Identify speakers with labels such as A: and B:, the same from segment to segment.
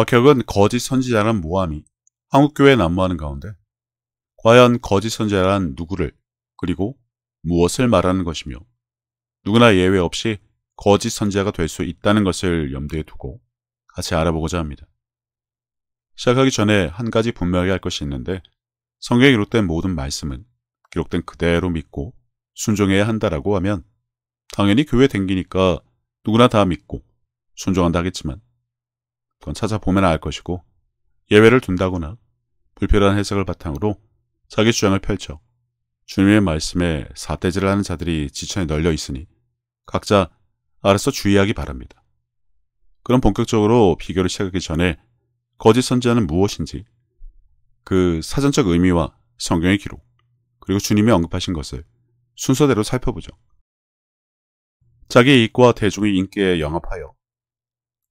A: 박혁은 거짓 선지자란 모함이 한국교회에 난무하는 가운데 과연 거짓 선지자란 누구를 그리고 무엇을 말하는 것이며 누구나 예외 없이 거짓 선지자가 될 수 있다는 것을 염두에 두고 같이 알아보고자 합니다. 시작하기 전에 한 가지 분명하게 할 것이 있는데 성경에 기록된 모든 말씀은 기록된 그대로 믿고 순종해야 한다라고 하면 당연히 교회 댕기니까 누구나 다 믿고 순종한다 하겠지만 그건 찾아보면 알 것이고 예외를 둔다거나 불필요한 해석을 바탕으로 자기 주장을 펼쳐 주님의 말씀에 삿대질을 하는 자들이 지천에 널려 있으니 각자 알아서 주의하기 바랍니다. 그럼 본격적으로 비교를 시작하기 전에 거짓 선지자는 무엇인지 그 사전적 의미와 성경의 기록 그리고 주님이 언급하신 것을 순서대로 살펴보죠. 자기 이익과 대중의 인기에 영합하여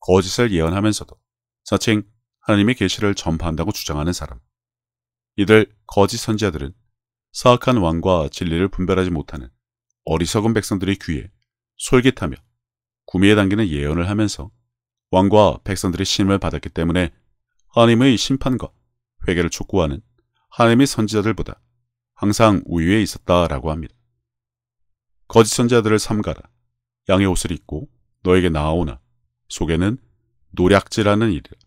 A: 거짓을 예언하면서도 자칭 하나님의 계시를 전파한다고 주장하는 사람. 이들 거짓 선지자들은 사악한 왕과 진리를 분별하지 못하는 어리석은 백성들의 귀에 솔깃하며 구미에 담기는 예언을 하면서 왕과 백성들의 신임을 받았기 때문에 하나님의 심판과 회개를 촉구하는 하나님의 선지자들보다 항상 우위에 있었다라고 합니다. 거짓 선지자들을 삼가라. 양의 옷을 입고 너에게 나아오나 속에는 노략질하는 이르라.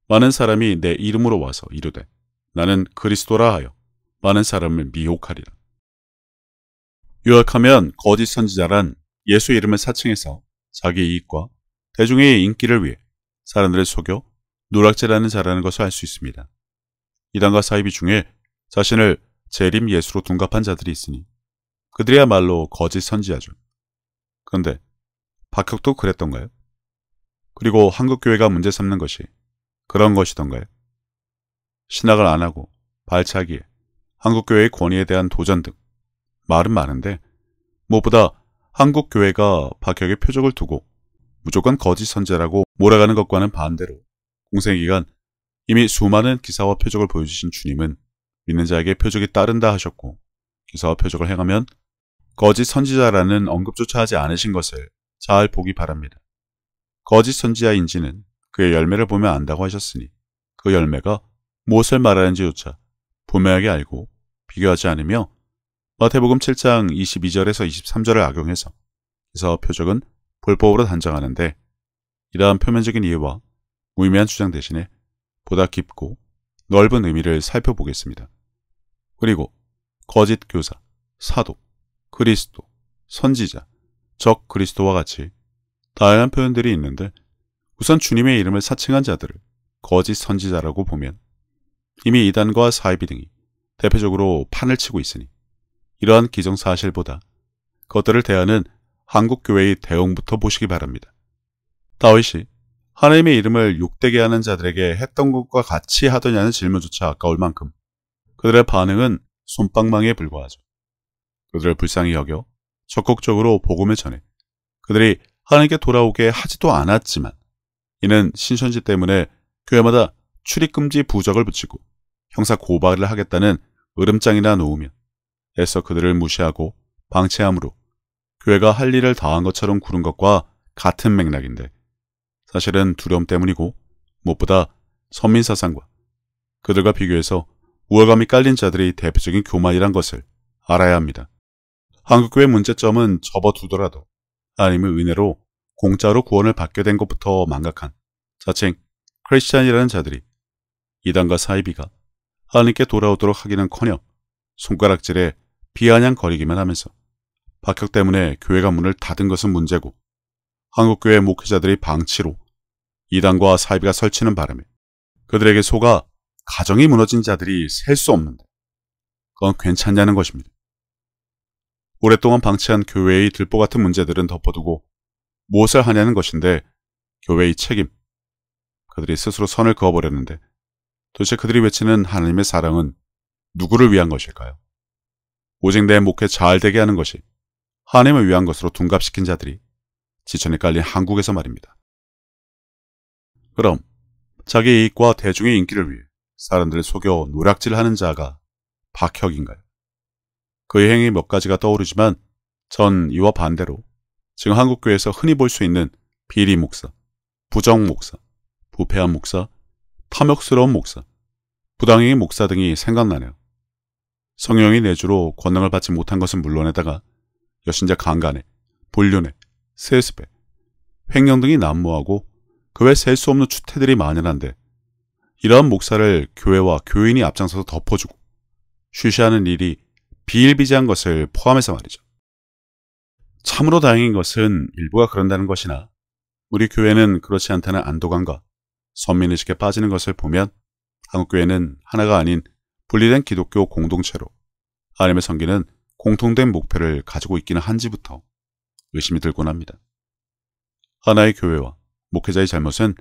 A: 많은 사람이 내 이름으로 와서 이르되 나는 그리스도라 하여 많은 사람을 미혹하리라. 요약하면 거짓 선지자란 예수 이름을 사칭해서 자기 이익과 대중의 인기를 위해 사람들을 속여 노략질하는 자라는 것을 알 수 있습니다. 이단과 사이비 중에 자신을 재림 예수로 둔갑한 자들이 있으니 그들이야말로 거짓 선지자죠. 그런데 박혁도 그랬던가요? 그리고 한국교회가 문제 삼는 것이 그런 것이던가요? 신학을 안 하고 발차기에 한국교회의 권위에 대한 도전 등 말은 많은데 무엇보다 한국교회가 박혁의 표적을 두고 무조건 거짓 선지자라고 몰아가는 것과는 반대로 공생기간 이미 수많은 기사와 표적을 보여주신 주님은 믿는 자에게 표적이 따른다 하셨고 기사와 표적을 행하면 거짓 선지자라는 언급조차 하지 않으신 것을 잘 보기 바랍니다. 거짓 선지자인지는 그의 열매를 보면 안다고 하셨으니 그 열매가 무엇을 말하는지조차 분명하게 알고 비교하지 않으며 마태복음 7장 22절에서 23절을 악용해서 기사와 표적은 불법으로 단정하는데 이러한 표면적인 이해와 무의미한 주장 대신에 보다 깊고 넓은 의미를 살펴보겠습니다. 그리고 거짓 교사, 사도, 그리스도, 선지자, 적 그리스도와 같이 다양한 표현들이 있는데 우선 주님의 이름을 사칭한 자들을 거짓 선지자라고 보면 이미 이단과 사이비 등이 대표적으로 판을 치고 있으니 이러한 기정사실보다 그것들을 대하는 한국교회의 대응부터 보시기 바랍니다. 다윗이 하나님의 이름을 욕되게 하는 자들에게 했던 것과 같이 하더냐는 질문조차 아까울 만큼 그들의 반응은 솜방망이에 불과하죠. 그들을 불쌍히 여겨 적극적으로 복음을 전해 그들이 하나님께 돌아오게 하지도 않았지만 이는 신천지 때문에 교회마다 출입금지 부적을 붙이고 형사 고발을 하겠다는 으름장이나 놓으며 애써 그들을 무시하고 방치함으로 교회가 할 일을 다한 것처럼 구른 것과 같은 맥락인데 사실은 두려움 때문이고 무엇보다 선민사상과 그들과 비교해서 우월감이 깔린 자들의 대표적인 교만이란 것을 알아야 합니다. 한국교회 문제점은 접어두더라도 하나님의 은혜로 공짜로 구원을 받게 된 것부터 망각한 자칭 크리스찬이라는 자들이 이단과 사이비가 하나님께 돌아오도록 하기는커녕 손가락질에 비아냥거리기만 하면서 박혁 때문에 교회가 문을 닫은 것은 문제고 한국교회 목회자들의 방치로 이단과 사이비가 설치는 바람에 그들에게 속아 가정이 무너진 자들이 셀 수 없는데 그건 괜찮냐는 것입니다. 오랫동안 방치한 교회의 들보 같은 문제들은 덮어두고 무엇을 하냐는 것인데 교회의 책임, 그들이 스스로 선을 그어버렸는데 도대체 그들이 외치는 하나님의 사랑은 누구를 위한 것일까요? 오직 내 목회 잘 되게 하는 것이 하나님을 위한 것으로 둔갑시킨 자들이 지천에 깔린 한국에서 말입니다. 그럼 자기 이익과 대중의 인기를 위해 사람들을 속여 노략질하는 자가 박혁인가요? 그의 행위 몇 가지가 떠오르지만 전 이와 반대로 지금 한국교회에서 흔히 볼 수 있는 비리 목사, 부정 목사, 부패한 목사, 탐욕스러운 목사, 부당행위 목사 등이 생각나네요. 성령의 내주로 권능을 받지 못한 것은 물론에다가 여신자 강간에, 불륜에, 세습에, 횡령 등이 난무하고 그 외 셀 수 없는 추태들이 만연한데 이러한 목사를 교회와 교인이 앞장서서 덮어주고 쉬쉬하는 일이 비일비재한 것을 포함해서 말이죠. 참으로 다행인 것은 일부가 그런다는 것이나 우리 교회는 그렇지 않다는 안도감과 선민의식에 빠지는 것을 보면 한국교회는 하나가 아닌 분리된 기독교 공동체로 하나님의 섬기는 공통된 목표를 가지고 있기는 한지부터 의심이 들곤 합니다. 하나의 교회와 목회자의 잘못은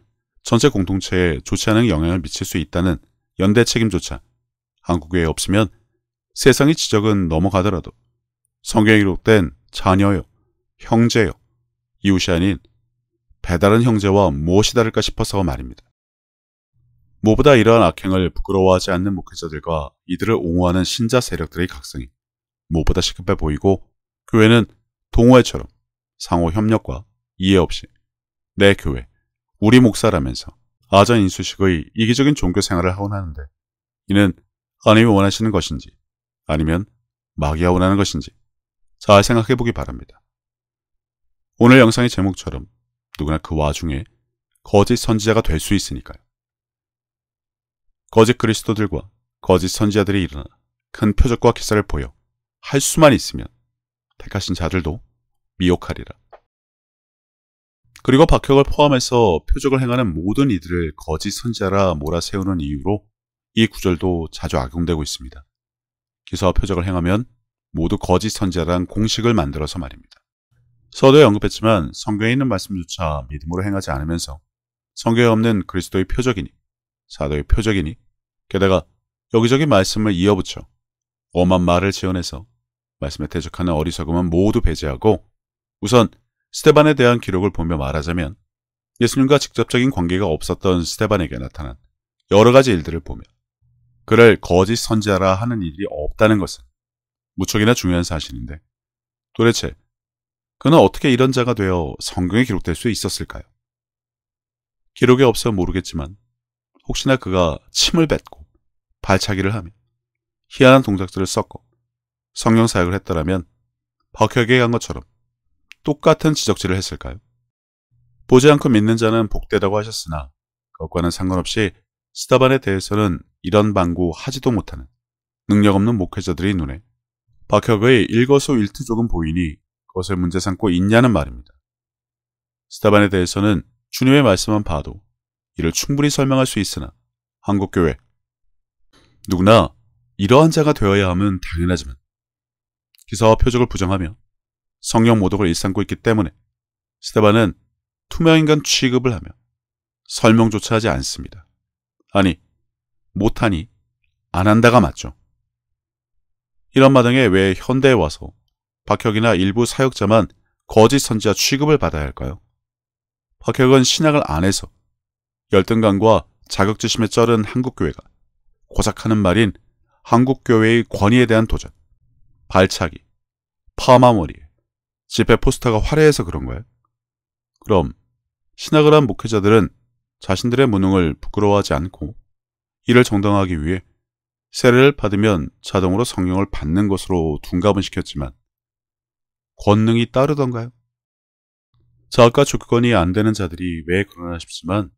A: 전체 공동체에 좋지 않은 영향을 미칠 수 있다는 연대 책임조차 한국교회에 없으면 세상의 지적은 넘어가더라도 성경에 기록된 자녀요, 형제요, 이웃이 아닌 배다른 형제와 무엇이 다를까 싶어서 말입니다. 무엇보다 이러한 악행을 부끄러워하지 않는 목회자들과 이들을 옹호하는 신자 세력들의 각성이 무엇보다 시급해 보이고 교회는 동호회처럼 상호 협력과 이해 없이 내 교회, 우리 목사라면서 아전인수식의 이기적인 종교 생활을 하곤 하는데 이는 하나님이 원하시는 것인지 아니면 마귀가 원하는 것인지 잘 생각해 보기 바랍니다. 오늘 영상의 제목처럼 누구나 그 와중에 거짓 선지자가 될 수 있으니까요. 거짓 그리스도들과 거짓 선지자들이 일어나 큰 표적과 기사를 보여 할 수만 있으면 택하신 자들도 미혹하리라. 그리고 박혁을 포함해서 표적을 행하는 모든 이들을 거짓 선지자라 몰아세우는 이유로 이 구절도 자주 악용되고 있습니다. 기사와 표적을 행하면 모두 거짓 선지자란 공식을 만들어서 말입니다. 서두에 언급했지만 성경에 있는 말씀조차 믿음으로 행하지 않으면서 성경에 없는 그리스도의 표적이니 사도의 표적이니 게다가 여기저기 말씀을 이어붙여 엄한 말을 지어내서 말씀에 대적하는 어리석음은 모두 배제하고 우선 스데반에 대한 기록을 보며 말하자면 예수님과 직접적인 관계가 없었던 스데반에게 나타난 여러 가지 일들을 보며 그를 거짓 선지자라 하는 일이 없다는 것은 무척이나 중요한 사실인데 도대체 그는 어떻게 이런 자가 되어 성경에 기록될 수 있었을까요? 기록이 없어 모르겠지만 혹시나 그가 침을 뱉고 발차기를 하며 희한한 동작들을 썼고 성령 사역을 했더라면 박혁에게 간 것처럼 똑같은 지적질을 했을까요? 보지 않고 믿는 자는 복되다고 하셨으나 그것과는 상관없이 스데반에 대해서는 이런 방구 하지도 못하는 능력 없는 목회자들의 눈에 박혁의 일거수일투족은 보이니 그것을 문제 삼고 있냐는 말입니다. 스데반에 대해서는 주님의 말씀만 봐도 이를 충분히 설명할 수 있으나 한국교회 누구나 이러한 자가 되어야 함은 당연하지만 기사와 표적을 부정하며 성령 모독을 일삼고 있기 때문에 스데반은 투명인간 취급을 하며 설명조차 하지 않습니다. 아니, 못하니 안 한다가 맞죠. 이런 마당에 왜 현대에 와서 박혁이나 일부 사역자만 거짓 선지자 취급을 받아야 할까요? 박혁은 신학을 안 해서 열등감과 자격지심에 쩔은 한국교회가 고작 하는 말인 한국교회의 권위에 대한 도전, 발차기, 파마머리에 집회 포스터가 화려해서 그런 거예요? 그럼 신학을 한 목회자들은 자신들의 무능을 부끄러워하지 않고 이를 정당화하기 위해 세례를 받으면 자동으로 성령을 받는 것으로 둔갑은 시켰지만 권능이 따르던가요? 자학과 조건이 안 되는 자들이 왜 그러나 싶지만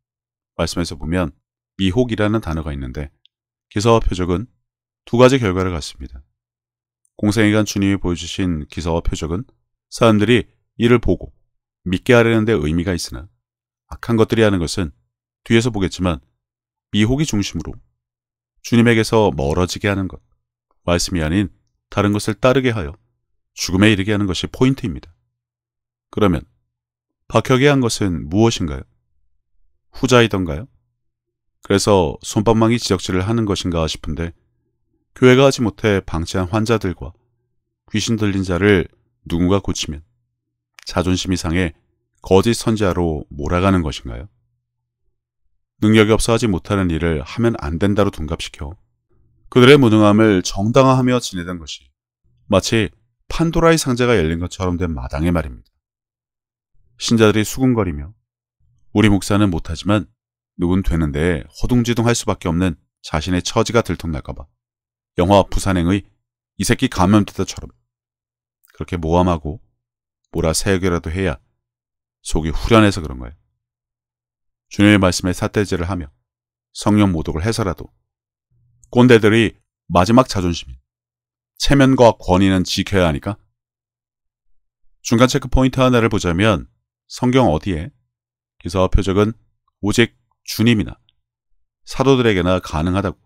A: 말씀에서 보면 미혹이라는 단어가 있는데 기사와 표적은 두 가지 결과를 갖습니다. 공생애간 주님이 보여주신 기사와 표적은 사람들이 이를 보고 믿게 하려는 데 의미가 있으나 악한 것들이 하는 것은 뒤에서 보겠지만 미혹이 중심으로 주님에게서 멀어지게 하는 것, 말씀이 아닌 다른 것을 따르게 하여 죽음에 이르게 하는 것이 포인트입니다. 그러면 박혁이 한 것은 무엇인가요? 후자이던가요? 그래서 솜방망이 지적질을 하는 것인가 싶은데 교회가 하지 못해 방치한 환자들과 귀신 들린 자를 누군가 고치면 자존심이 상해 거짓 선지자로 몰아가는 것인가요? 능력이 없어 하지 못하는 일을 하면 안 된다로 둔갑시켜 그들의 무능함을 정당화하며 지내던 것이 마치 판도라의 상자가 열린 것처럼 된 마당의 말입니다. 신자들이 수군거리며 우리 목사는 못하지만 누군 되는데 허둥지둥할 수밖에 없는 자신의 처지가 들통날까봐 영화 부산행의 이 새끼 감염됐다처럼 그렇게 모함하고 몰아세우기라도 해야 속이 후련해서 그런 거예요. 주님의 말씀에 삿대질을 하며 성령 모독을 해서라도 꼰대들이 마지막 자존심인 체면과 권위는 지켜야 하니까. 중간 체크 포인트 하나를 보자면 성경 어디에 기사와 표적은 오직 주님이나 사도들에게나 가능하다고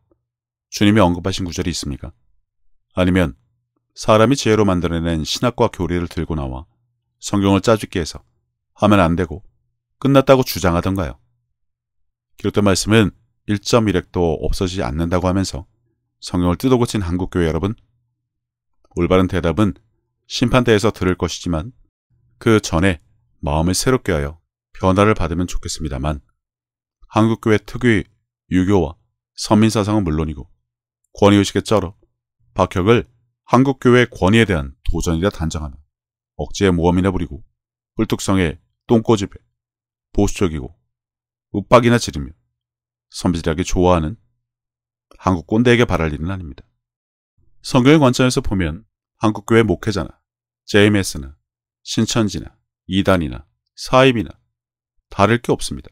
A: 주님이 언급하신 구절이 있습니까? 아니면 사람이 지혜로 만들어낸 신학과 교리를 들고 나와 성경을 짜집기 해서 하면 안 되고 끝났다고 주장하던가요? 기록된 말씀은 1.1핵도 없어지지 않는다고 하면서 성경을 뜯어고친 한국교회 여러분, 올바른 대답은 심판대에서 들을 것이지만 그 전에 마음을 새롭게 하여 변화를 받으면 좋겠습니다만 한국교회 특유의 유교와 선민사상은 물론이고 권위의식에 쩔어 박혁을 한국교회 권위에 대한 도전이라 단정하며 억지의 모험이나 부리고 뿔뚝성에 똥꼬집에 보수적이고 윽박이나 지르며 선비질하기 좋아하는 한국 꼰대에게 바랄 일은 아닙니다. 성경의 관점에서 보면 한국교회 목회자나 JMS나 신천지나 이단이나 사입이나 다를 게 없습니다.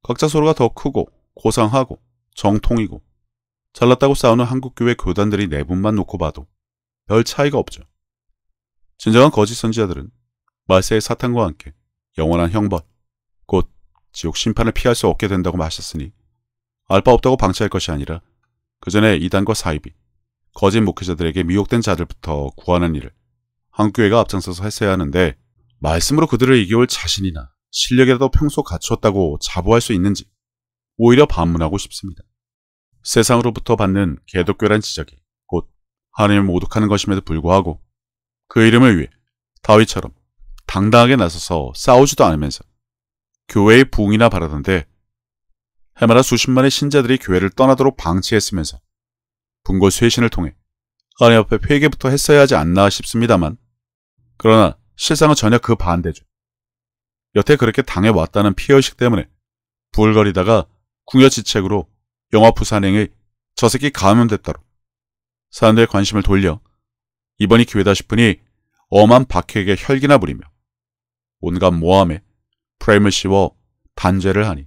A: 각자 서로가 더 크고 고상하고 정통이고 잘났다고 싸우는 한국교회 교단들이 내분만 놓고 봐도 별 차이가 없죠. 진정한 거짓 선지자들은 말세의 사탄과 함께 영원한 형벌, 곧 지옥 심판을 피할 수 없게 된다고 마셨으니 알 바 없다고 방치할 것이 아니라 그 전에 이단과 사입이 거짓 목회자들에게 미혹된 자들부터 구하는 일을 한국교회가 앞장서서 했어야 하는데 말씀으로 그들을 이겨올 자신이나 실력이라도 평소 갖추었다고 자부할 수 있는지 오히려 반문하고 싶습니다. 세상으로부터 받는 개독교란 지적이 곧 하나님을 모독하는 것임에도 불구하고 그 이름을 위해 다윗처럼 당당하게 나서서 싸우지도 않으면서 교회의 부흥이나 바라던데 해마다 수십만의 신자들이 교회를 떠나도록 방치했으면서 분고 쇄신을 통해 하나님 앞에 회개부터 했어야 하지 않나 싶습니다만 그러나 실상은 전혀 그 반대죠. 여태 그렇게 당해왔다는 피해의식 때문에 부글거리다가 궁여지책으로 영화 부산행의 저 새끼 감염됐다로 사람들의 관심을 돌려 이번이 기회다 싶으니 엄한 박해에게 혈기나 부리며 온갖 모함에 프레임을 씌워 단죄를 하니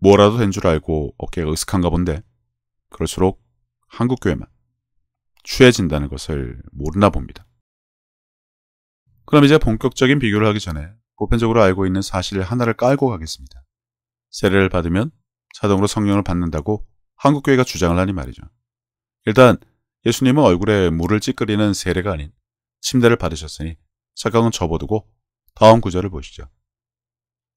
A: 뭐라도 된 줄 알고 어깨가 으슥한가 본데 그럴수록 한국교회만 취해진다는 것을 모르나 봅니다. 그럼 이제 본격적인 비교를 하기 전에 보편적으로 알고 있는 사실 하나를 깔고 가겠습니다. 세례를 받으면 자동으로 성령을 받는다고 한국교회가 주장을 하니 말이죠. 일단 예수님은 얼굴에 물을 찌끄리는 세례가 아닌 침례를 받으셨으니 착각은 접어두고 다음 구절을 보시죠.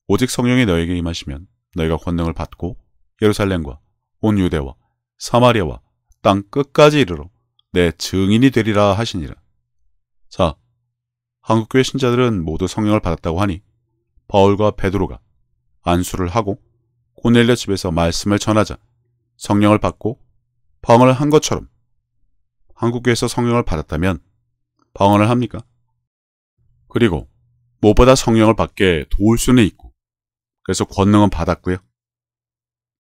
A: 오직 성령이 너에게 임하시면 너희가 권능을 받고 예루살렘과 온 유대와 사마리아와 땅 끝까지 이르러 내 증인이 되리라 하시니라. 자, 한국교회 신자들은 모두 성령을 받았다고 하니 바울과 베드로가 안수를 하고 고넬료 집에서 말씀을 전하자 성령을 받고 방언을 한 것처럼 한국교회에서 성령을 받았다면 방언을 합니까? 그리고 무엇보다 성령을 받게 도울 수는 있고 그래서 권능은 받았고요.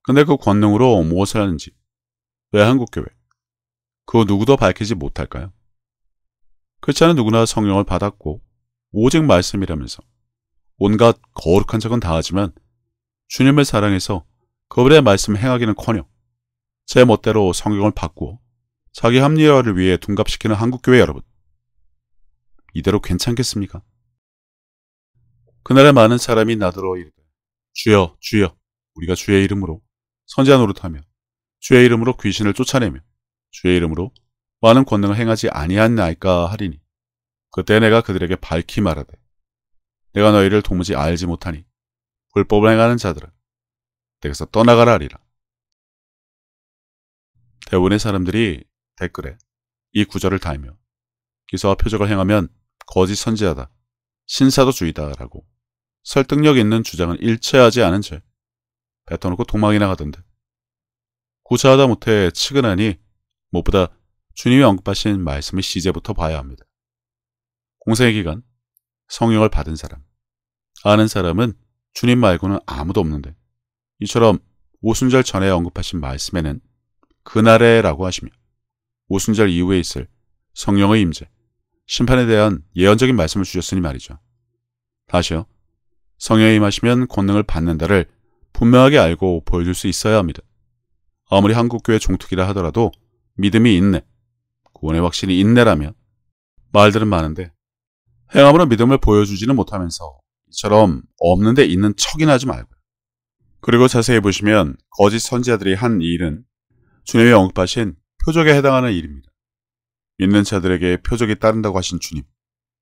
A: 근데 그 권능으로 무엇을 하는지 왜 한국교회 그 누구도 밝히지 못할까요? 크리스찬은 누구나 성령을 받았고 오직 말씀이라면서 온갖 거룩한 척은 다 하지만 주님을 사랑해서 그분의 말씀을 행하기는커녕 제 멋대로 성경을 바꾸어 자기 합리화를 위해 둔갑시키는 한국교회 여러분, 이대로 괜찮겠습니까? 그날에 많은 사람이 나더러 이르되 주여 주여 우리가 주의 이름으로 선지자 노릇하며 주의 이름으로 귀신을 쫓아내며 주의 이름으로 많은 권능을 행하지 아니하나이까 하리니 그때 내가 그들에게 밝히 말하되 내가 너희를 도무지 알지 못하니 불법을 행하는 자들아 내게서 떠나가라 하리라. 대부분의 사람들이 댓글에 이 구절을 달며 기사와 표적을 행하면 거짓 선지자다, 신사도주의다라고 설득력 있는 주장은 일체하지 않은 채 뱉어놓고 도망이나 가던데 구차하다 못해 측은하니 무엇보다 주님이 언급하신 말씀의 시제부터 봐야 합니다. 공생의 기간 성령을 받은 사람, 아는 사람은 주님 말고는 아무도 없는데 이처럼 오순절 전에 언급하신 말씀에는 그날에라고 하시며 오순절 이후에 있을 성령의 임재, 심판에 대한 예언적인 말씀을 주셨으니 말이죠. 다시요. 성령이 임하시면 권능을 받는다를 분명하게 알고 보여줄 수 있어야 합니다. 아무리 한국교회 종특이라 하더라도 믿음이 있네, 구원의 확신이 있네라면 말들은 많은데 행함으로 믿음을 보여주지는 못하면서 이처럼 없는데 있는 척이나 하지 말고요. 그리고 자세히 보시면 거짓 선지자들이 한 일은 주님이 언급하신 표적에 해당하는 일입니다. 믿는 자들에게 표적이 따른다고 하신 주님.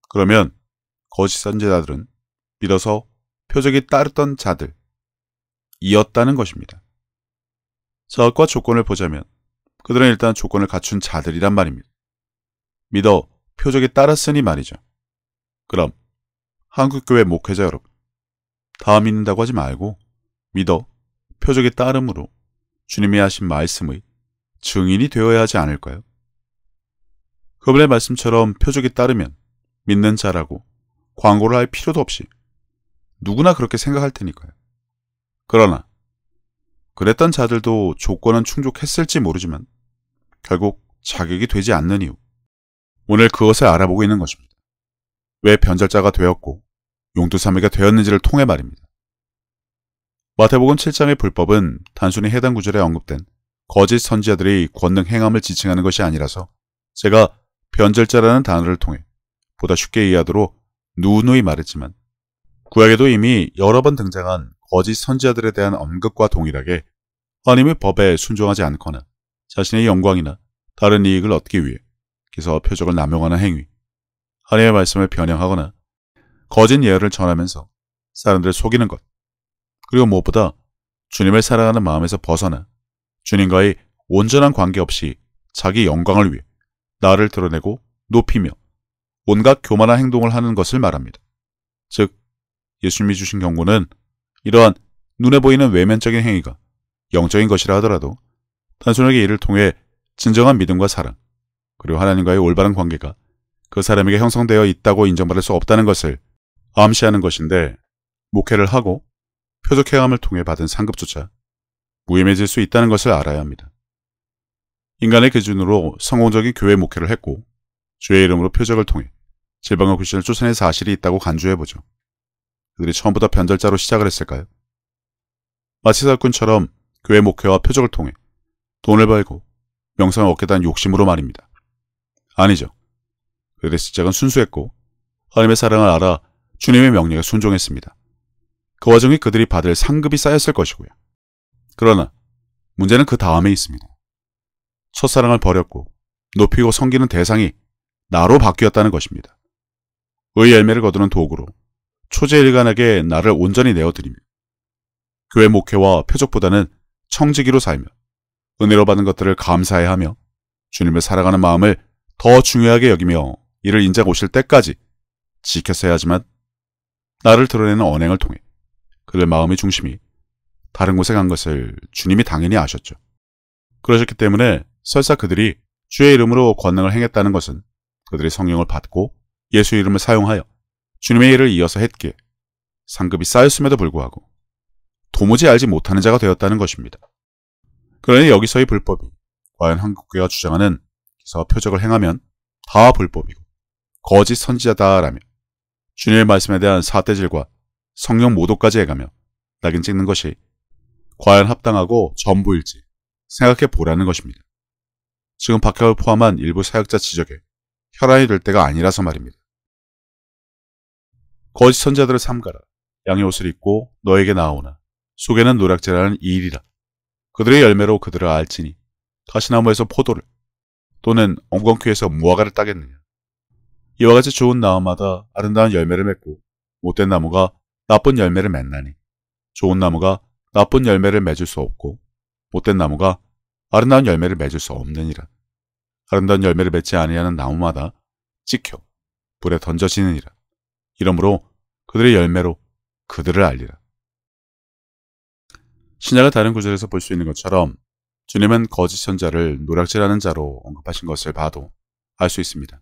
A: 그러면 거짓 선지자들은 믿어서 표적이 따르던 자들이었다는 것입니다. 자학과 조건을 보자면 그들은 일단 조건을 갖춘 자들이란 말입니다. 믿어 표적이 따랐으니 말이죠. 그럼 한국교회 목회자 여러분, 다 믿는다고 하지 말고 믿어 표적이 따름으로 주님이 하신 말씀의 증인이 되어야 하지 않을까요? 그분의 말씀처럼 표적이 따르면 믿는 자라고 광고를 할 필요도 없이 누구나 그렇게 생각할 테니까요. 그러나 그랬던 자들도 조건은 충족했을지 모르지만 결국 자격이 되지 않는 이유, 오늘 그것을 알아보고 있는 것입니다. 왜 변절자가 되었고 용두사미가 되었는지를 통해 말입니다. 마태복음 7장의 불법은 단순히 해당 구절에 언급된 거짓 선지자들의 권능 행함을 지칭하는 것이 아니라서 제가 변절자라는 단어를 통해 보다 쉽게 이해하도록 누누이 말했지만 구약에도 이미 여러 번 등장한 거짓 선지자들에 대한 언급과 동일하게 하나님의 법에 순종하지 않거나 자신의 영광이나 다른 이익을 얻기 위해 기사와 표적을 남용하는 행위, 하나님의 말씀을 변형하거나 거짓 예언을 전하면서 사람들을 속이는 것, 그리고 무엇보다 주님을 사랑하는 마음에서 벗어나 주님과의 온전한 관계 없이 자기 영광을 위해 나를 드러내고 높이며 온갖 교만한 행동을 하는 것을 말합니다. 즉, 예수님이 주신 경고는 이러한 눈에 보이는 외면적인 행위가 영적인 것이라 하더라도 단순하게 이를 통해 진정한 믿음과 사랑, 그리고 하나님과의 올바른 관계가 그 사람에게 형성되어 있다고 인정받을 수 없다는 것을 암시하는 것인데, 목회를 하고 표적 행함을 통해 받은 상급조차 무의미해질 수 있다는 것을 알아야 합니다. 인간의 기준으로 성공적인 교회 목회를 했고 주의 이름으로 표적을 통해 질병과 귀신을 쫓아낸 사실이 있다고 간주해보죠. 그들이 처음부터 변절자로 시작을 했을까요? 마치 사꾼처럼 교회 목회와 표적을 통해 돈을 벌고 명성을 얻겠다는 욕심으로 말입니다. 아니죠. 그들의 시작은 순수했고 하나님의 사랑을 알아 주님의 명령에 순종했습니다. 그 와중에 그들이 받을 상급이 쌓였을 것이고요. 그러나 문제는 그 다음에 있습니다. 첫사랑을 버렸고 높이고 섬기는 대상이 나로 바뀌었다는 것입니다. 의 열매를 거두는 도구로 초제일관에게 나를 온전히 내어드리며 교회 목회와 표적보다는 청지기로 살며 은혜로 받은 것들을 감사해야 하며 주님을 사랑하는 마음을 더 중요하게 여기며 이를 인자가 오실 때까지 지켰어야 하지만 나를 드러내는 언행을 통해 그들 마음의 중심이 다른 곳에 간 것을 주님이 당연히 아셨죠. 그러셨기 때문에 설사 그들이 주의 이름으로 권능을 행했다는 것은 그들이 성령을 받고 예수 이름을 사용하여 주님의 일을 이어서 했기에 상급이 쌓였음에도 불구하고 도무지 알지 못하는 자가 되었다는 것입니다. 그러니 여기서의 불법이 과연 한국교회가 주장하는 기사와 표적을 행하면 다 불법이고 거짓 선지자다라며 주님의 말씀에 대한 사대질과 성령 모독까지 해가며 낙인 찍는 것이 과연 합당하고 전부일지 생각해 보라는 것입니다. 지금 박해를 포함한 일부 사역자 지적에 혈안이 될 때가 아니라서 말입니다. 거짓 선지자들을 삼가라. 양의 옷을 입고 너에게 나아오나 속에는 노략질하는 일이라. 그들의 열매로 그들을 알지니 가시나무에서 포도를 또는 엉겅퀴에서 무화과를 따겠느냐. 이와 같이 좋은 나무마다 아름다운 열매를 맺고 못된 나무가 나쁜 열매를 맺나니 좋은 나무가 나쁜 열매를 맺을 수 없고 못된 나무가 아름다운 열매를 맺을 수 없느니라. 아름다운 열매를 맺지 아니하는 나무마다 찍혀 불에 던져지느니라. 이러므로 그들의 열매로 그들을 알리라. 신약의 다른 구절에서 볼 수 있는 것처럼 주님은 거짓 선자를 노략질하는 자로 언급하신 것을 봐도 알 수 있습니다.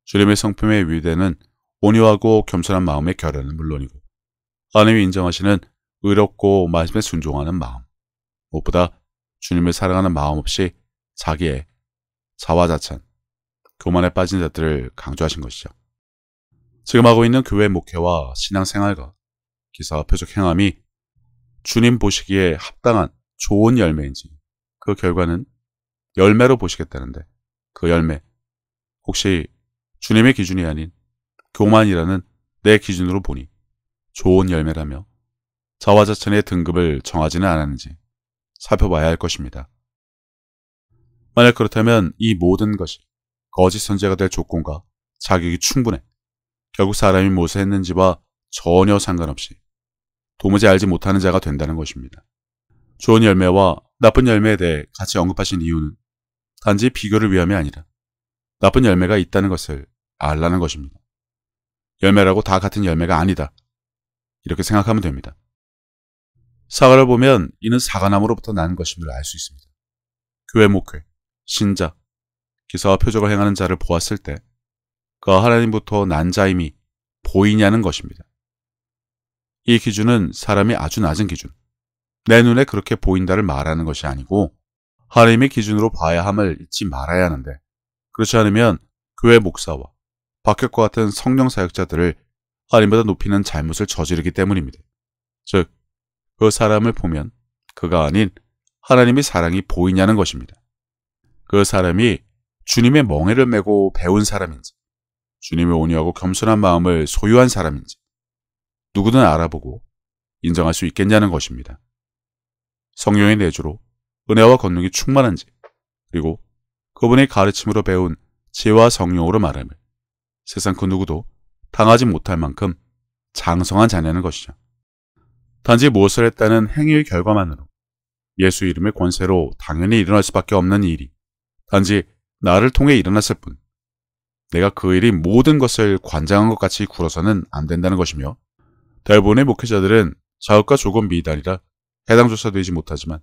A: 주님의 성품의 위대는 온유하고 겸손한 마음의 결연은 물론이고 하나님이 인정하시는 의롭고 말씀에 순종하는 마음, 무엇보다 주님을 사랑하는 마음 없이 자기의 자화자찬, 교만에 빠진 자들을 강조하신 것이죠. 지금 하고 있는 교회 목회와 신앙생활과 기사와 표적 행함이 주님 보시기에 합당한 좋은 열매인지 그 결과는 열매로 보시겠다는데 그 열매 혹시 주님의 기준이 아닌 교만이라는 내 기준으로 보니 좋은 열매라며 자화자찬의 등급을 정하지는 않았는지 살펴봐야 할 것입니다. 만약 그렇다면 이 모든 것이 거짓 선지자가 될 조건과 자격이 충분해 결국 사람이 무엇을 했는지와 전혀 상관없이 도무지 알지 못하는 자가 된다는 것입니다. 좋은 열매와 나쁜 열매에 대해 같이 언급하신 이유는 단지 비교를 위함이 아니라 나쁜 열매가 있다는 것을 알라는 것입니다. 열매라고 다 같은 열매가 아니다. 이렇게 생각하면 됩니다. 사과를 보면 이는 사과나무로부터 나는 것임을 알 수 있습니다. 교회 목회, 신자, 기사와 표적을 행하는 자를 보았을 때 그가 하나님부터 난 자임이 보이냐는 것입니다. 이 기준은 사람이 아주 낮은 기준, 내 눈에 그렇게 보인다를 말하는 것이 아니고 하나님의 기준으로 봐야 함을 잊지 말아야 하는데 그렇지 않으면 교회 목사와 박혁과 같은 성령 사역자들을 하나님보다 높이는 잘못을 저지르기 때문입니다. 즉, 그 사람을 보면 그가 아닌 하나님의 사랑이 보이냐는 것입니다. 그 사람이 주님의 멍에를 메고 배운 사람인지 주님의 온유하고 겸손한 마음을 소유한 사람인지 누구든 알아보고 인정할 수 있겠냐는 것입니다. 성령의 내주로 은혜와 권능이 충만한지 그리고 그분의 가르침으로 배운 지혜와 성령으로 말함을 세상 그 누구도 당하지 못할 만큼 장성한 자냐는 것이죠. 단지 무엇을 했다는 행위의 결과만으로 예수 이름의 권세로 당연히 일어날 수밖에 없는 일이 단지 나를 통해 일어났을 뿐 내가 그 일이 모든 것을 관장한 것 같이 굴어서는 안 된다는 것이며 대부분의 목회자들은 자극과 조건 미달이라 해당 조사되지 못하지만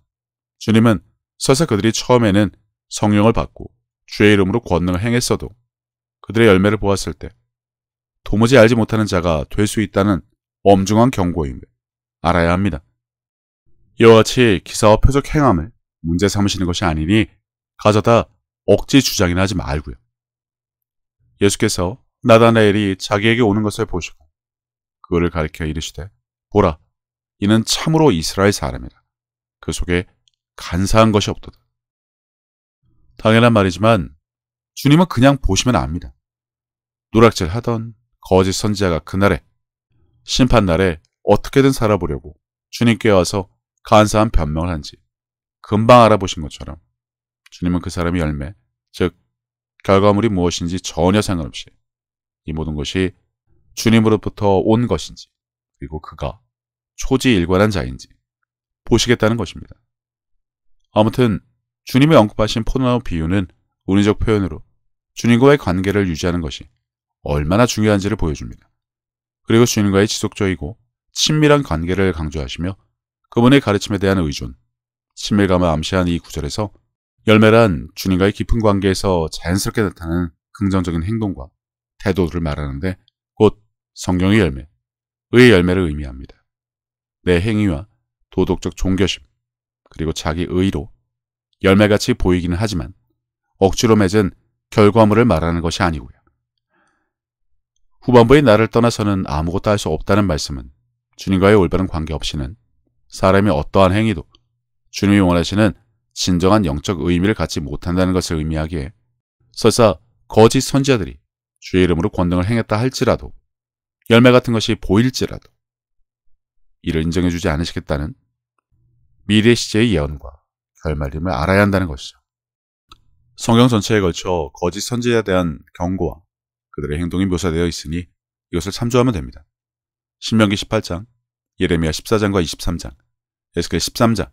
A: 주님은 설사 그들이 처음에는 성령을 받고 주의 이름으로 권능을 행했어도 그들의 열매를 보았을 때 도무지 알지 못하는 자가 될 수 있다는 엄중한 경고임을 알아야 합니다. 이와 같이 기사와 표적 행함을 문제 삼으시는 것이 아니니 가져다 억지 주장이나 하지 말고요. 예수께서 나다나엘이 자기에게 오는 것을 보시고 그를 가리켜 이르시되 보라 이는 참으로 이스라엘 사람이라 그 속에 간사한 것이 없도다. 당연한 말이지만 주님은 그냥 보시면 압니다. 누락질 하던 거짓 선지자가 그날에 심판날에 어떻게든 살아보려고 주님께 와서 간사한 변명을 한지 금방 알아보신 것처럼 주님은 그 사람의 열매, 즉 결과물이 무엇인지 전혀 상관없이 이 모든 것이 주님으로부터 온 것인지 그리고 그가 초지일관한 자인지 보시겠다는 것입니다. 아무튼 주님이 언급하신 포도나무 비유는 운의적 표현으로 주님과의 관계를 유지하는 것이 얼마나 중요한지를 보여줍니다. 그리고 주님과의 지속적이고 친밀한 관계를 강조하시며 그분의 가르침에 대한 의존, 친밀감을 암시한 이 구절에서 열매란 주님과의 깊은 관계에서 자연스럽게 나타나는 긍정적인 행동과 태도를 말하는데 곧 성경의 열매, 의의 열매를 의미합니다. 내 행위와 도덕적 종교심, 그리고 자기 의로 열매같이 보이기는 하지만 억지로 맺은 결과물을 말하는 것이 아니고요. 후반부의 나를 떠나서는 아무것도 할 수 없다는 말씀은 주님과의 올바른 관계 없이는 사람이 어떠한 행위도 주님이 원하시는 진정한 영적 의미를 갖지 못한다는 것을 의미하기에 설사 거짓 선지자들이 주의 이름으로 권능을 행했다 할지라도 열매 같은 것이 보일지라도 이를 인정해주지 않으시겠다는 미래 시제의 예언과 결말임을 알아야 한다는 것이죠. 성경 전체에 걸쳐 거짓 선지자에 대한 경고와 그들의 행동이 묘사되어 있으니 이것을 참조하면 됩니다. 신명기 18장, 예레미야 14장과 23장, 에스겔 13장,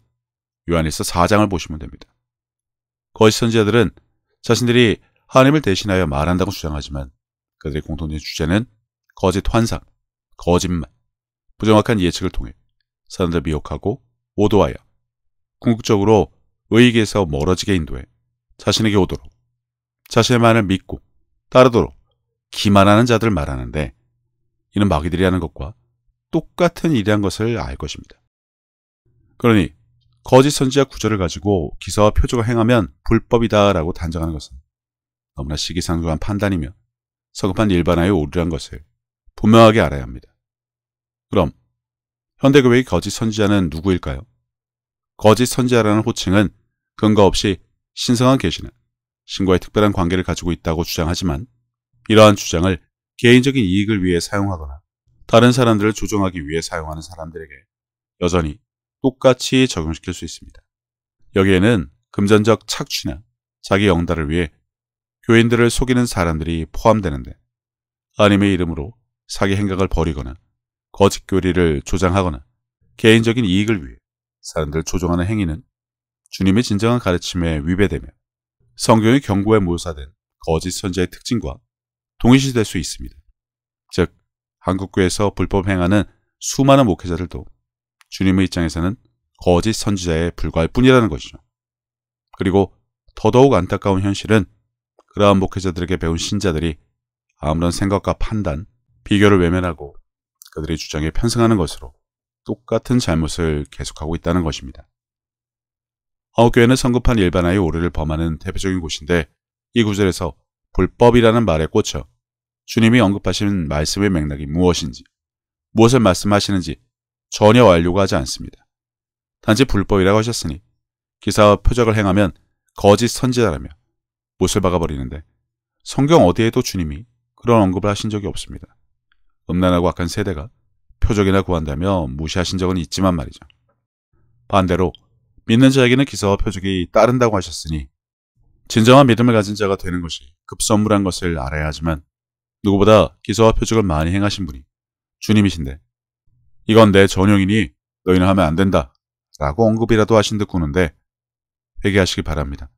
A: 요한일서 4장을 보시면 됩니다. 거짓 선지자들은 자신들이 하나님을 대신하여 말한다고 주장하지만 그들의 공통된 주제는 거짓 환상, 거짓말, 부정확한 예측을 통해 사람들을 미혹하고 오도하여 궁극적으로 의익에서 멀어지게 인도해 자신에게 오도록 자신의 말을 믿고 따르도록 기만하는 자들을 말하는데 이는 마귀들이 하는 것과 똑같은 일이란 것을 알 것입니다. 그러니 거짓 선지자 구절을 가지고 기사와 표적을 행하면 불법이다라고 단정하는 것은 너무나 시기상조한 판단이며 성급한 일반화에 오르란 것을 분명하게 알아야 합니다. 그럼 현대교회의 거짓 선지자는 누구일까요? 거짓 선지자라는 호칭은 근거 없이 신성한 계시나 신과의 특별한 관계를 가지고 있다고 주장하지만 이러한 주장을 개인적인 이익을 위해 사용하거나 다른 사람들을 조종하기 위해 사용하는 사람들에게 여전히 똑같이 적용시킬 수 있습니다. 여기에는 금전적 착취나 자기 영달을 위해 교인들을 속이는 사람들이 포함되는데 하나님의 이름으로 사기 행각을 벌이거나 거짓 교리를 조장하거나 개인적인 이익을 위해 사람들을 조종하는 행위는 주님의 진정한 가르침에 위배되며 성경의 경고에 묘사된 거짓 선지자의 특징과 동일시될 수 있습니다. 즉, 한국교회에서 불법 행하는 수많은 목회자들도 주님의 입장에서는 거짓 선지자에 불과할 뿐이라는 것이죠. 그리고 더더욱 안타까운 현실은 그러한 목회자들에게 배운 신자들이 아무런 생각과 판단, 비교를 외면하고 그들의 주장에 편승하는 것으로 똑같은 잘못을 계속하고 있다는 것입니다. 한국교회는 성급한 일반화의 오류를 범하는 대표적인 곳인데 이 구절에서 불법이라는 말에 꽂혀 주님이 언급하신 말씀의 맥락이 무엇인지, 무엇을 말씀하시는지 전혀 알려고 하지 않습니다. 단지 불법이라고 하셨으니 기사와 표적을 행하면 거짓 선지자라며 못을 박아버리는데 성경 어디에도 주님이 그런 언급을 하신 적이 없습니다. 음란하고 악한 세대가 표적이나 구한다며 무시하신 적은 있지만 말이죠. 반대로 믿는 자에게는 기사와 표적이 따른다고 하셨으니 진정한 믿음을 가진 자가 되는 것이 급선무란 것을 알아야 하지만 누구보다 기사와 표적을 많이 행하신 분이 주님이신데 이건 내 전용이니 너희는 하면 안 된다 라고 언급이라도 하신 듯 구는데 회개하시기 바랍니다.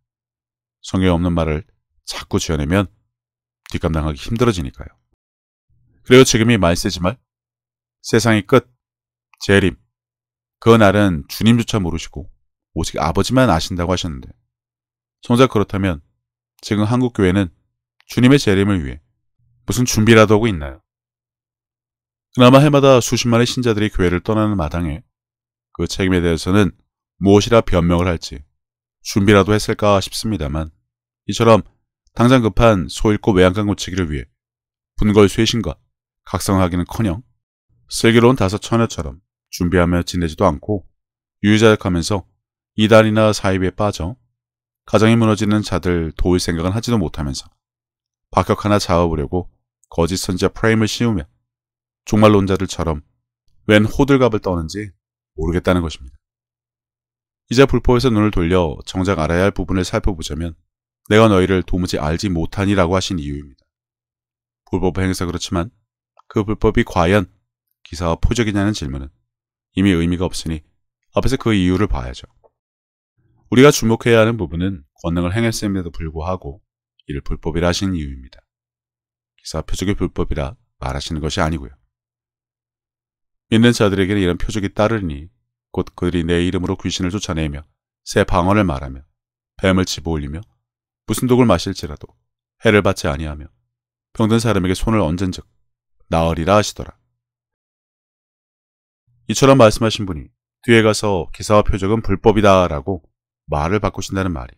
A: 성경에 없는 말을 자꾸 지어내면 뒷감당하기 힘들어지니까요. 그리고 지금이 말세지 말, 세상의 끝, 재림, 그 날은 주님조차 모르시고 오직 아버지만 아신다고 하셨는데 정작 그렇다면 지금 한국교회는 주님의 재림을 위해 무슨 준비라도 하고 있나요? 그나마 해마다 수십만의 신자들이 교회를 떠나는 마당에 그 책임에 대해서는 무엇이라 변명을 할지 준비라도 했을까 싶습니다만 이처럼 당장 급한 소 잃고 외양간 고치기를 위해 분걸 쇄신과 각성하기는커녕 슬기로운 다섯 처녀처럼 준비하며 지내지도 않고 유유자적하면서 이단이나 사입에 빠져 가정이 무너지는 자들 도울 생각은 하지도 못하면서 박격 하나 잡아보려고 거짓 선지자 프레임을 씌우며 종말론자들처럼 웬 호들갑을 떠는지 모르겠다는 것입니다. 이제 불법에서 눈을 돌려 정작 알아야 할 부분을 살펴보자면 내가 너희를 도무지 알지 못하니라고 하신 이유입니다. 불법 행해서 그렇지만 그 불법이 과연 기사와 표적이냐는 질문은 이미 의미가 없으니 앞에서 그 이유를 봐야죠. 우리가 주목해야 하는 부분은 권능을 행했음에도 불구하고 이를 불법이라 하신 이유입니다. 기사와 표적이 불법이라 말하시는 것이 아니고요. 믿는 자들에게는 이런 표적이 따르니 곧 그들이 내 이름으로 귀신을 쫓아내며 새 방언을 말하며 뱀을 집어올리며 무슨 독을 마실지라도 해를 받지 아니하며 병든 사람에게 손을 얹은즉 나으리라 하시더라. 이처럼 말씀하신 분이 뒤에 가서 기사와 표적은 불법이다 라고 말을 바꾸신다는 말이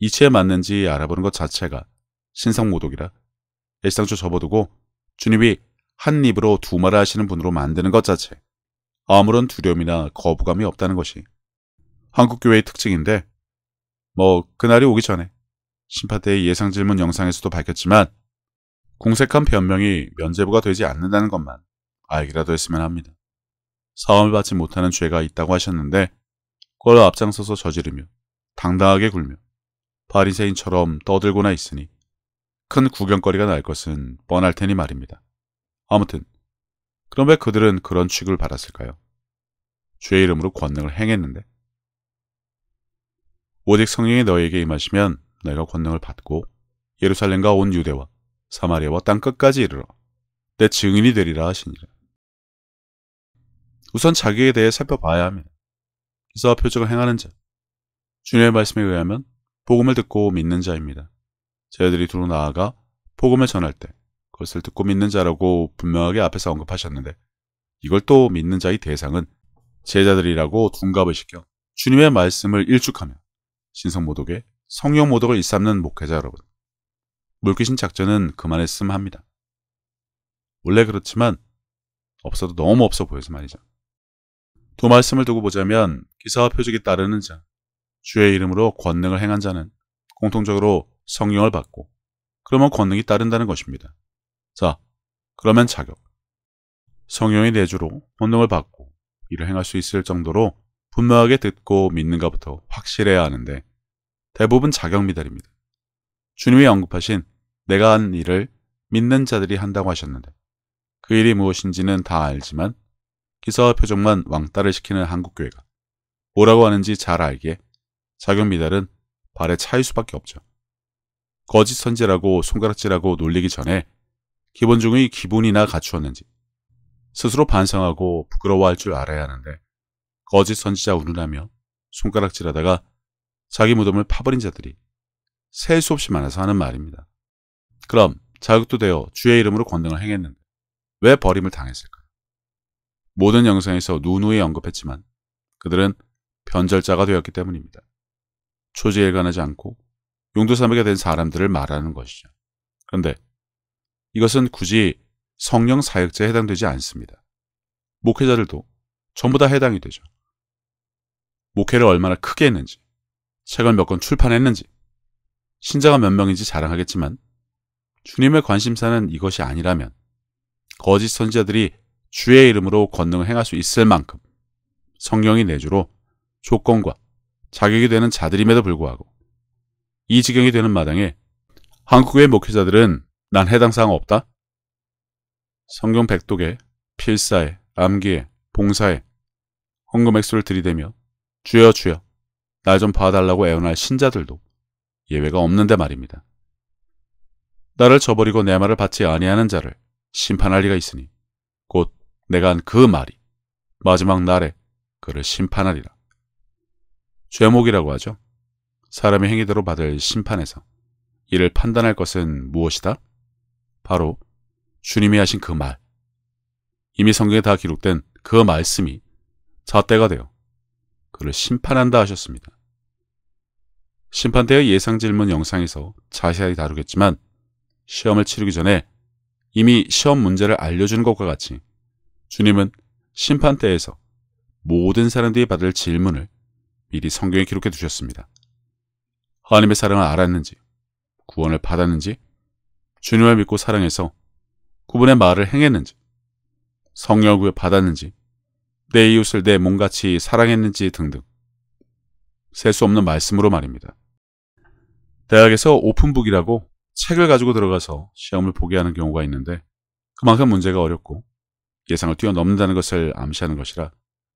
A: 이치에 맞는지 알아보는 것 자체가 신성모독이라 일상초 접어두고 주님이 한 입으로 두 말을 하시는 분으로 만드는 것 자체 아무런 두려움이나 거부감이 없다는 것이 한국교회의 특징인데 그날이 오기 전에 심판대의 예상질문 영상에서도 밝혔지만 공색한 변명이 면죄부가 되지 않는다는 것만 알기라도 했으면 합니다. 사함을 받지 못하는 죄가 있다고 하셨는데 그걸 앞장서서 저지르며 당당하게 굴며 바리새인처럼 떠들고나 있으니 큰 구경거리가 날 것은 뻔할 테니 말입니다. 아무튼 그럼 왜 그들은 그런 취급을 받았을까요? 주의 이름으로 권능을 행했는데 오직 성령이 너희에게 임하시면 너희가 권능을 받고 예루살렘과 온 유대와 사마리아와 땅 끝까지 이르러 내 증인이 되리라 하시니라. 우선 자기에 대해 살펴봐야 합니다. 기사와 표적을 행하는 자, 주님의 말씀에 의하면 복음을 듣고 믿는 자입니다. 저희들이 두루 나아가 복음을 전할 때 그것을 듣고 믿는 자라고 분명하게 앞에서 언급하셨는데 이걸 또 믿는 자의 대상은 제자들이라고 둔갑을 시켜 주님의 말씀을 일축하며 신성모독에 성령모독을 일삼는 목회자 여러분. 물귀신 작전은 그만했음 합니다. 원래 그렇지만 없어도 너무 없어 보여서 말이죠. 두 말씀을 두고 보자면 기사와 표적이 따르는 자, 주의 이름으로 권능을 행한 자는 공통적으로 성령을 받고 그러면 권능이 따른다는 것입니다. 자, 그러면 자격. 성령의 내주로 권능을 받고 일을 행할 수 있을 정도로 분명하게 듣고 믿는가부터 확실해야 하는데 대부분 자격 미달입니다. 주님이 언급하신 내가 한 일을 믿는 자들이 한다고 하셨는데 그 일이 무엇인지는 다 알지만 기사와 표적만 왕따를 시키는 한국교회가 뭐라고 하는지 잘 알기에 자격 미달은 발에 차일 수밖에 없죠. 거짓 선지라고 손가락질하고 놀리기 전에 기본중의 기본이나 갖추었는지 스스로 반성하고 부끄러워할 줄 알아야 하는데 거짓 선지자 운운하며 손가락질하다가 자기 무덤을 파버린 자들이 셀 수 없이 많아서 하는 말입니다. 그럼 자격도 되어 주의 이름으로 권능을 행했는데 왜 버림을 당했을까요? 모든 영상에서 누누이 언급했지만 그들은 변절자가 되었기 때문입니다. 초지에 일관하지 않고 용도사매가 된 사람들을 말하는 것이죠. 그런데 이것은 굳이 성령 사역자에 해당되지 않습니다. 목회자들도 전부 다 해당이 되죠. 목회를 얼마나 크게 했는지, 책을 몇 권 출판했는지, 신자가 몇 명인지 자랑하겠지만 주님의 관심사는 이것이 아니라면 거짓 선지자들이 주의 이름으로 권능을 행할 수 있을 만큼 성령이 내주로 조건과 자격이 되는 자들임에도 불구하고 이 지경이 되는 마당에 한국의 목회자들은 난 해당 사항 없다? 성경 백독에 필사에 암기에 봉사에 헌금 액수를 들이대며 주여 주여 날 좀 봐달라고 애원할 신자들도 예외가 없는데 말입니다. 나를 저버리고 내 말을 받지 아니하는 자를 심판할 리가 있으니 곧 내가 한 그 말이 마지막 날에 그를 심판하리라. 죄목이라고 하죠. 사람의 행위대로 받을 심판에서 이를 판단할 것은 무엇이다? 바로 주님이 하신 그 말, 이미 성경에 다 기록된 그 말씀이 잣대가 되어 그를 심판한다 하셨습니다. 심판 때의 예상 질문 영상에서 자세히 다루겠지만 시험을 치르기 전에 이미 시험 문제를 알려주는 것과 같이 주님은 심판 때에서 모든 사람들이 받을 질문을 미리 성경에 기록해 두셨습니다. 하나님의 사랑을 알았는지, 구원을 받았는지, 주님을 믿고 사랑해서 그분의 말을 행했는지, 성령을 구해 받았는지, 내 이웃을 내 몸같이 사랑했는지 등등 셀 수 없는 말씀으로 말입니다. 대학에서 오픈북이라고 책을 가지고 들어가서 시험을 보게 하는 경우가 있는데 그만큼 문제가 어렵고 예상을 뛰어넘는다는 것을 암시하는 것이라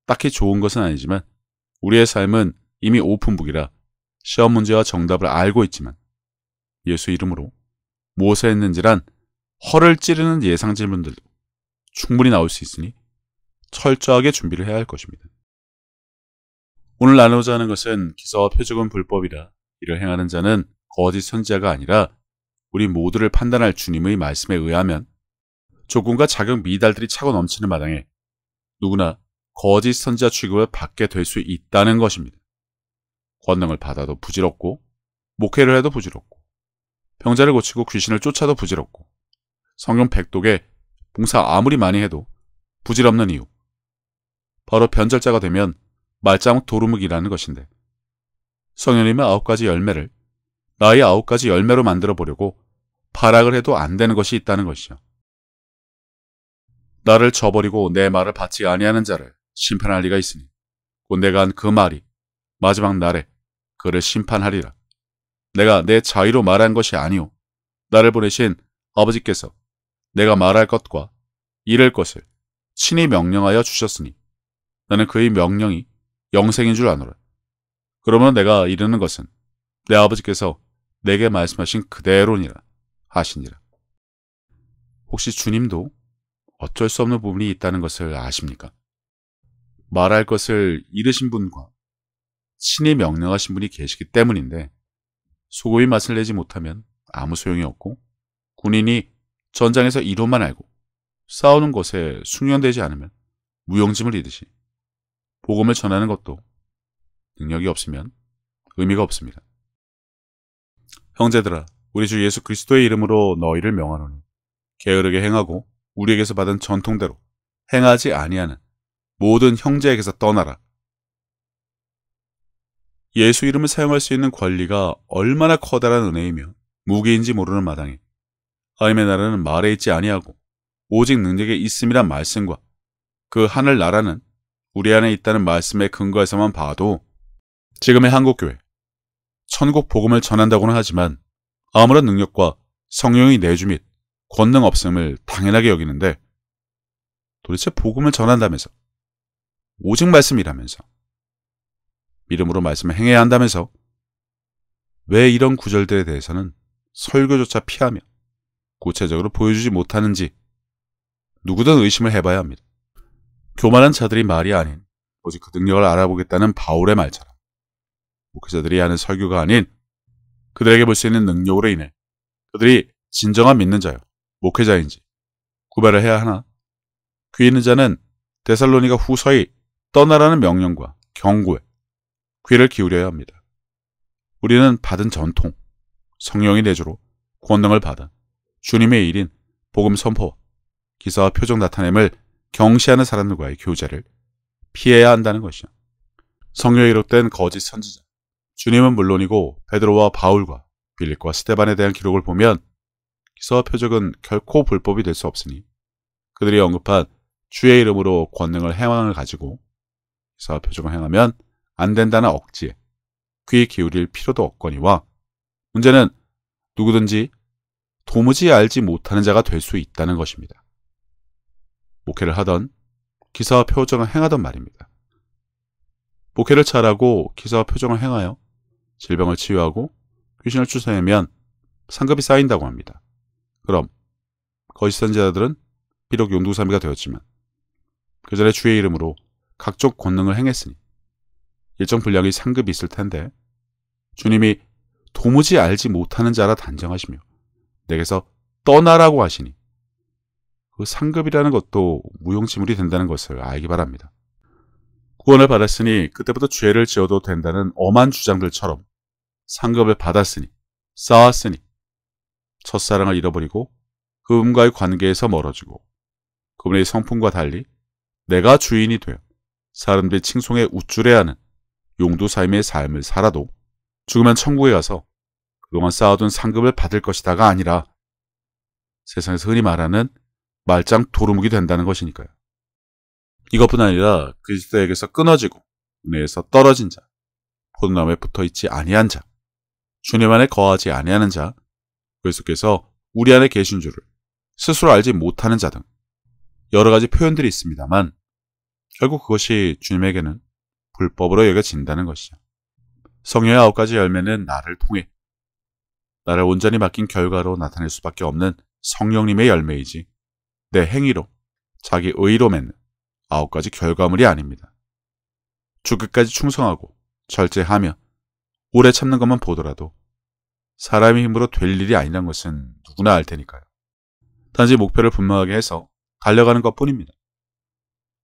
A: 딱히 좋은 것은 아니지만 우리의 삶은 이미 오픈북이라 시험 문제와 정답을 알고 있지만 예수 이름으로 무엇을 했는지란 허를 찌르는 예상 질문들도 충분히 나올 수 있으니 철저하게 준비를 해야 할 것입니다. 오늘 나누고자 하는 것은 기사와 표적은 불법이라 이를 행하는 자는 거짓 선지자가 아니라 우리 모두를 판단할 주님의 말씀에 의하면 조건과 자격 미달들이 차고 넘치는 마당에 누구나 거짓 선지자 취급을 받게 될 수 있다는 것입니다. 권능을 받아도 부질없고 목회를 해도 부질없고 병자를 고치고 귀신을 쫓아도 부질없고 성경 백독에 봉사 아무리 많이 해도 부질없는 이유, 바로 변절자가 되면 말자목 도루묵이라는 것인데 성령님의 9가지 열매를 나의 9가지 열매로 만들어 보려고 발악을 해도 안 되는 것이 있다는 것이죠. 나를 저버리고 내 말을 받지 아니하는 자를 심판할 리가 있으니 곧 내가 한 그 말이 마지막 날에 그를 심판하리라. 내가 내 자의로 말한 것이 아니오 나를 보내신 아버지께서 내가 말할 것과 이를 것을 친히 명령하여 주셨으니 나는 그의 명령이 영생인 줄 아노라. 그러면 내가 이르는 것은 내 아버지께서 내게 말씀하신 그대로니라 하시니라. 혹시 주님도 어쩔 수 없는 부분이 있다는 것을 아십니까? 말할 것을 잃으신 분과 친히 명령하신 분이 계시기 때문인데 소고기 맛을 내지 못하면 아무 소용이 없고 군인이 전장에서 이론만 알고 싸우는 것에 숙련되지 않으면 무용지물 이듯이 복음을 전하는 것도 능력이 없으면 의미가 없습니다. 형제들아, 우리 주 예수 그리스도의 이름으로 너희를 명하노니 게으르게 행하고 우리에게서 받은 전통대로 행하지 아니하는 모든 형제에게서 떠나라. 예수 이름을 사용할 수 있는 권리가 얼마나 커다란 은혜이며 무기인지 모르는 마당에 하나님의 나라는 말에 있지 아니하고 오직 능력에 있음이란 말씀과 그 하늘 나라는 우리 안에 있다는 말씀에 근거해서만 봐도 지금의 한국교회, 천국 복음을 전한다고는 하지만 아무런 능력과 성령의 내주 및 권능 없음을 당연하게 여기는데 도대체 복음을 전한다면서 오직 말씀이라면서 믿음으로 말씀을 행해야 한다면서 왜 이런 구절들에 대해서는 설교조차 피하며 구체적으로 보여주지 못하는지 누구든 의심을 해봐야 합니다. 교만한 자들이 말이 아닌 오직 그 능력을 알아보겠다는 바울의 말처럼 목회자들이 하는 설교가 아닌 그들에게 볼 수 있는 능력으로 인해 그들이 진정한 믿는 자요 목회자인지 구별을 해야 하나? 귀 있는 자는 데살로니가 후서의 떠나라는 명령과 경고에 귀를 기울여야 합니다. 우리는 받은 전통, 성령의 내주로 권능을 받아 주님의 일인 복음 선포와 기사와 표적 나타냄을 경시하는 사람들과의 교제를 피해야 한다는 것이요. 성령에 이룩된 거짓 선지자, 주님은 물론이고 베드로와 바울과 빌립과 스데반에 대한 기록을 보면 기사와 표적은 결코 불법이 될 수 없으니 그들이 언급한 주의 이름으로 권능을 행함을 가지고 기사와 표적을 행하면 안 된다는 억지에 귀 기울일 필요도 없거니와 문제는 누구든지 도무지 알지 못하는 자가 될 수 있다는 것입니다. 목회를 하던 기사와 표적을 행하던 말입니다. 목회를 잘하고 기사와 표적을 행하여 질병을 치유하고 귀신을 쫓아내면 상급이 쌓인다고 합니다. 그럼 거짓 선지자들은 비록 용두사미가 되었지만 그 전에 주의 이름으로 각종 권능을 행했으니 일정 분량의 상급이 있을 텐데 주님이 도무지 알지 못하는 자라 단정하시며 내게서 떠나라고 하시니 그 상급이라는 것도 무용지물이 된다는 것을 알기 바랍니다. 구원을 받았으니 그때부터 죄를 지어도 된다는 엄한 주장들처럼 상급을 받았으니 쌓았으니 첫사랑을 잃어버리고 그분과의 관계에서 멀어지고 그분의 성품과 달리 내가 주인이 되어 사람들이 칭송에 우쭐해하는 용두사임의 삶을 살아도 죽으면 천국에 가서 그동안 쌓아둔 상급을 받을 것이다가 아니라 세상에서 흔히 말하는 말짱 도루묵이 된다는 것이니까요. 이것뿐 아니라 그리스도에게서 끊어지고 은혜에서 떨어진 자, 포도나무에 붙어있지 아니한 자, 주님 안에 거하지 아니하는 자, 그리스도께서 우리 안에 계신 줄을 스스로 알지 못하는 자 등 여러 가지 표현들이 있습니다만 결국 그것이 주님에게는 불법으로 여겨진다는 것이죠. 성령의 9가지 열매는 나를 통해 나를 온전히 맡긴 결과로 나타낼 수밖에 없는 성령님의 열매이지 내 행위로 자기 의로 맺는 9가지 결과물이 아닙니다. 죽기까지 충성하고 절제하며 오래 참는 것만 보더라도 사람의 힘으로 될 일이 아니란 것은 누구나 알 테니까요. 단지 목표를 분명하게 해서 달려가는 것뿐입니다.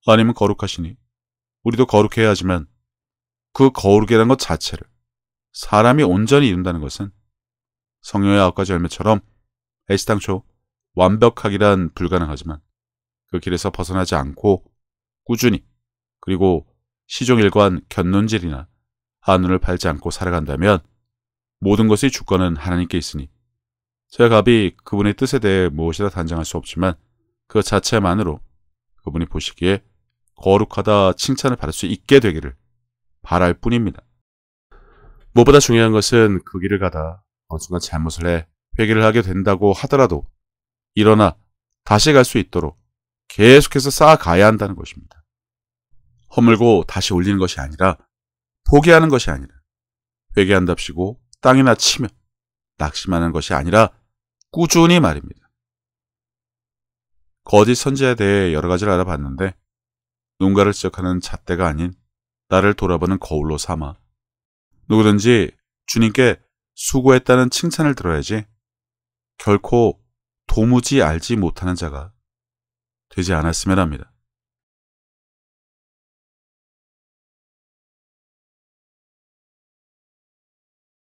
A: 하나님은 거룩하시니 우리도 거룩해야 하지만 그 거룩이라는 것 자체를 사람이 온전히 이룬다는 것은 성령의 9가지 열매처럼 애시당초 완벽하기란 불가능하지만 그 길에서 벗어나지 않고 꾸준히 그리고 시종일관 곁눈질이나 한눈을 팔지 않고 살아간다면 모든 것의 주권은 하나님께 있으니 제가 갑이 그분의 뜻에 대해 무엇이라 단정할 수 없지만 그 자체만으로 그분이 보시기에 거룩하다 칭찬을 받을 수 있게 되기를 바랄 뿐입니다. 무엇보다 중요한 것은 그 길을 가다 어느 순간 잘못을 해 회개를 하게 된다고 하더라도 일어나 다시 갈 수 있도록 계속해서 쌓아가야 한다는 것입니다. 허물고 다시 올리는 것이 아니라 포기하는 것이 아니라 회개한답시고 땅이나 치며 낙심하는 것이 아니라 꾸준히 말입니다. 거짓 선지자에 대해 여러 가지를 알아봤는데 누군가를 지적하는 잣대가 아닌 나를 돌아보는 거울로 삼아 누구든지 주님께 수고했다는 칭찬을 들어야지 결코 도무지 알지 못하는 자가 되지 않았으면 합니다.